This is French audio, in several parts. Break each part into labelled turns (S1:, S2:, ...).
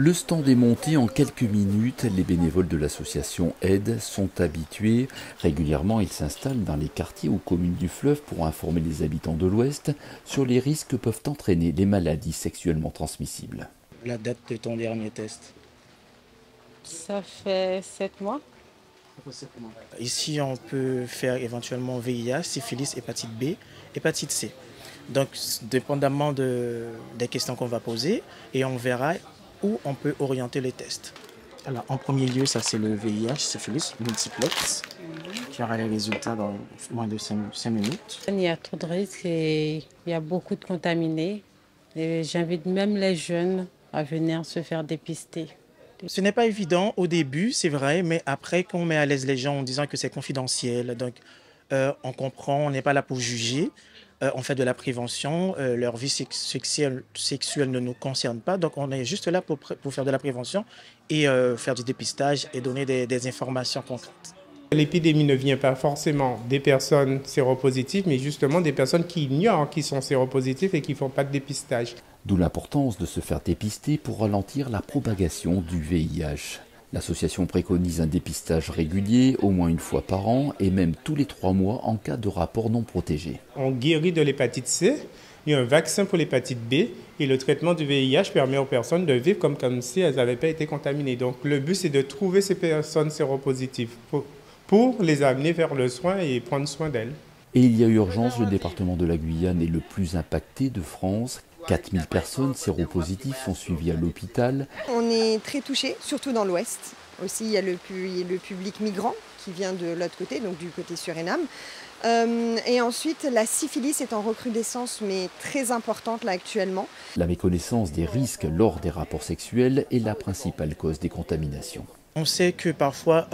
S1: Le stand est monté en quelques minutes. Les bénévoles de l'association Aide sont habitués. Régulièrement, ils s'installent dans les quartiers ou communes du fleuve pour informer les habitants de l'Ouest sur les risques que peuvent entraîner les maladies sexuellement transmissibles.
S2: La date de ton dernier test?
S3: Ça fait 7 mois.
S2: Ici, on peut faire éventuellement VIH, syphilis, hépatite B, hépatite C. Donc, dépendamment des questions qu'on va poser, et on verra où on peut orienter les tests. Alors, en premier lieu, ça c'est le VIH, syphilis, multiplex, qui aura les résultats dans moins de 5 minutes.
S3: Il y a trop de risques et il y a beaucoup de contaminés. Et j'invite même les jeunes à venir se faire dépister.
S2: Ce n'est pas évident au début, c'est vrai, mais après, quand on met à l'aise les gens en disant que c'est confidentiel, donc on comprend, on n'est pas là pour juger, on fait de la prévention, leur vie sexuelle ne nous concerne pas, donc on est juste là pour faire de la prévention et faire du dépistage et donner des informations concrètes.
S4: L'épidémie ne vient pas forcément des personnes séropositives, mais justement des personnes qui ignorent qu'ils sont séropositifs et qui ne font pas de dépistage.
S1: D'où l'importance de se faire dépister pour ralentir la propagation du VIH. L'association préconise un dépistage régulier, au moins une fois par an, et même tous les 3 mois en cas de rapport non protégé.
S4: On guérit de l'hépatite C, il y a un vaccin pour l'hépatite B, et le traitement du VIH permet aux personnes de vivre comme si elles n'avaient pas été contaminées. Donc le but, c'est de trouver ces personnes séropositives pour les amener vers le soin et prendre soin d'elles.
S1: Et il y a urgence, le département de la Guyane est le plus impacté de France. 4000 personnes séropositives sont suivies à l'hôpital.
S5: On est très touchés, surtout dans l'Ouest. Aussi, il y a le public migrant qui vient de l'autre côté, donc du côté Suriname. Et ensuite, la syphilis est en recrudescence, mais très importante là actuellement.
S1: La méconnaissance des risques lors des rapports sexuels est la principale cause des contaminations.
S2: On sait que parfois,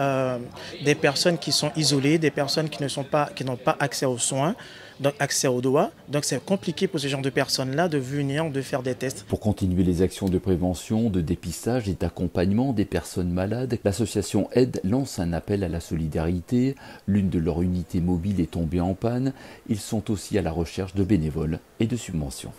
S2: des personnes qui sont isolées, des personnes qui n'ont pas accès aux soins, donc accès aux doigts, donc c'est compliqué pour ce genre de personnes-là de venir, de faire des tests.
S1: Pour continuer les actions de prévention, de dépistage et d'accompagnement des personnes malades, l'association Aide lance un appel à la solidarité. L'une de leurs unités mobiles est tombée en panne. Ils sont aussi à la recherche de bénévoles et de subventions.